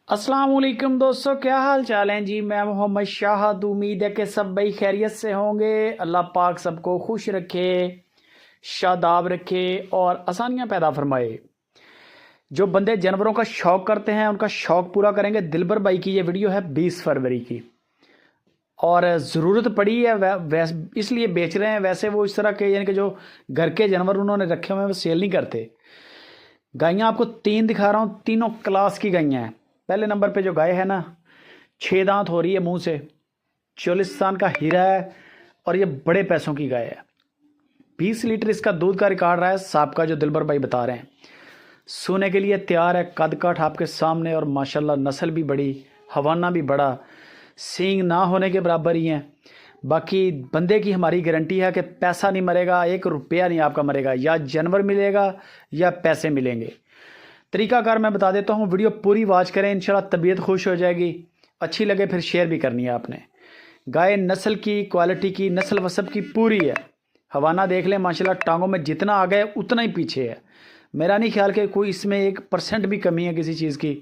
अस्सलाम वालेकुम दोस्तों, क्या हाल चाल हैं जी। मैं मोहम्मद शाहद, उम्मीद है कि सब भाई खैरियत से होंगे। अल्लाह पाक सबको खुश रखे, शादाब रखे और आसानियां पैदा फरमाए। जो बंदे जानवरों का शौक़ करते हैं उनका शौक़ पूरा करेंगे। दिलबर भाई की ये वीडियो है 20 फरवरी की और ज़रूरत पड़ी है इसलिए बेच रहे हैं। वैसे वो इस तरह के यानी कि जो घर के जानवर उन्होंने रखे हुए हैं वो सेल नहीं करते। गायें आपको 3 दिखा रहा हूँ, तीनों क्लास की गायें हैं। पहले नंबर पे जो गाय है ना, 6 दांत हो रही है मुंह से, चोलिस्तान का हीरा है और ये बड़े पैसों की गाय है। 20 लीटर इसका दूध का रिकॉर्ड रहा है साहब का, जो दिलबर भाई बता रहे हैं। सोने के लिए तैयार है, कद काठ आपके सामने और माशाल्लाह नस्ल भी बड़ी, हवाना भी बड़ा, सींग ना होने के बराबर ही हैं। बाकी बंदे की हमारी गारंटी है कि पैसा नहीं मरेगा, 1 रुपया नहीं आपका मरेगा, या जानवर मिलेगा या पैसे मिलेंगे। तरीकाकार मैं बता देता हूँ, वीडियो पूरी वॉच करें, इंशाल्लाह तबीयत खुश हो जाएगी। अच्छी लगे फिर शेयर भी करनी है आपने। गाय नस्ल की, क्वालिटी की, नस्ल वसब की पूरी है। हवाना देख लें माशाल्लाह, टांगों में जितना आ गए उतना ही पीछे है। मेरा नहीं ख्याल कि कोई इसमें 1% भी कमी है किसी चीज़ की।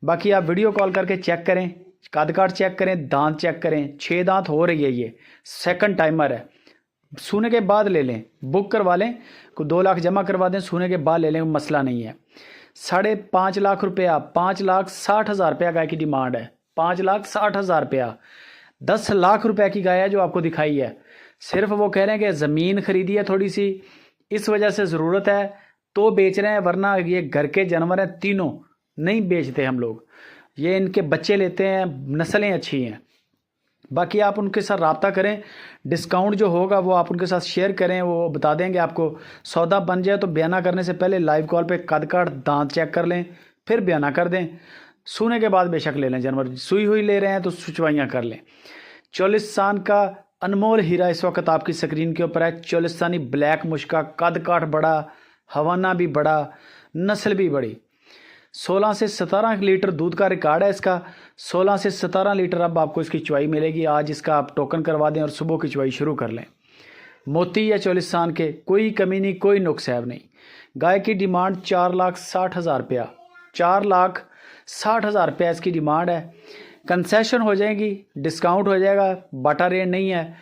बाकी आप वीडियो कॉल करके चेक करें, कद काठ चेक करें, दांत चेक करें। 6 दांत हो रही है, ये सेकंड टाइमर है। सूने के बाद ले लें, बुक करवा लें, को 2 लाख जमा करवा दें, सूने के बाद ले लें, मसला नहीं है। 5.5 लाख रुपया, 5,60,000 रुपया गाय की डिमांड है। 5,60,000 रुपया, 10 लाख रुपए की गाय है जो आपको दिखाई है। सिर्फ वो कह रहे हैं कि ज़मीन खरीदी है थोड़ी सी, इस वजह से ज़रूरत है तो बेच रहे हैं, वरना ये घर के जानवर हैं, तीनों नहीं बेचते हम लोग। ये इनके बच्चे लेते हैं, नस्लें अच्छी हैं। बाकी आप उनके साथ रब्ता करें, डिस्काउंट जो होगा वो आप उनके साथ शेयर करें, वो बता देंगे आपको। सौदा बन जाए तो बयाना करने से पहले लाइव कॉल पे कद काठ दांत चेक कर लें, फिर बयाना कर दें। सूने के बाद बेशक ले लें जानवर, सुई हुई ले रहे हैं तो सुचवाइयाँ कर लें। चोलिस्तान का अनमोल हीरा इस वक्त आपकी स्क्रीन के ऊपर है। चोलिस्तानी ब्लैक मुश्का, कद काठ बड़ा, हवाना भी बड़ा, नस्ल भी बड़ी। 16 से 17 लीटर दूध का रिकॉर्ड है इसका। 16 से 17 लीटर अब आपको इसकी चुवाई मिलेगी। आज इसका आप टोकन करवा दें और सुबह की चुवाई शुरू कर लें। मोती या चोलिस्तान के, कोई कमी नहीं, कोई नुकसैब नहीं। गाय की डिमांड 4,60,000 रुपया, 4,60,000 रुपया इसकी डिमांड है। कंसेशन हो जाएगी, डिस्काउंट हो जाएगा, बाटा रेट नहीं है।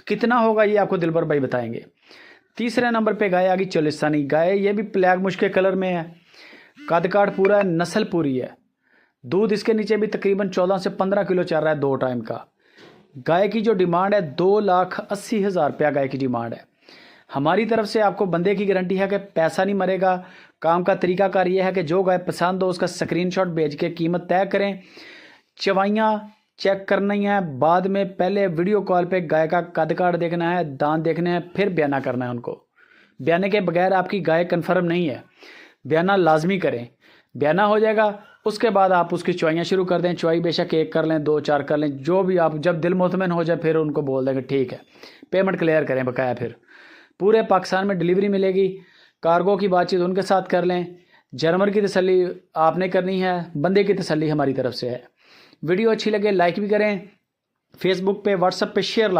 कितना होगा ये आपको दिलबर भाई बताएंगे। तीसरे नंबर पे गाय आ गई चोलिस्तानी गाय। ये भी ब्लैक मुश्के कलर में है, कद काठ पूरा है, नस्ल पूरी है। दूध इसके नीचे भी तकरीबन 14 से 15 किलो चल रहा है 2 टाइम का। गाय की जो डिमांड है 2,80,000 रुपया गाय की डिमांड है। हमारी तरफ से आपको बंदे की गारंटी है कि पैसा नहीं मरेगा। काम का तरीकाकार ये है कि जो गाय पसंद हो उसका स्क्रीनशॉट भेज के कीमत तय करें। चवाइयाँ चेक करनी है बाद में, पहले वीडियो कॉल पे गाय का कद काठ देखना है, दांत देखने हैं, फिर बयाना करना है उनको। बयाने के बगैर आपकी गाय कन्फर्म नहीं है, बयाना लाजमी करें। बयाना हो जाएगा उसके बाद आप उसकी चुवाइयाँ शुरू कर दें। चुवाई बेशक 1 कर लें, 2 4 कर लें, जो भी आप, जब दिल मुतमइन हो जाए फिर उनको बोल देंगे ठीक है, पेमेंट क्लियर करें बकाया। फिर पूरे पाकिस्तान में डिलीवरी मिलेगी। कार्गो की बातचीत उनके साथ कर लें। जानवर की तसल्ली आपने करनी है, बंदे की तसल्ली हमारी तरफ से है। वीडियो अच्छी लगे लाइक भी करें, फेसबुक पे व्हाट्सएप पे शेयर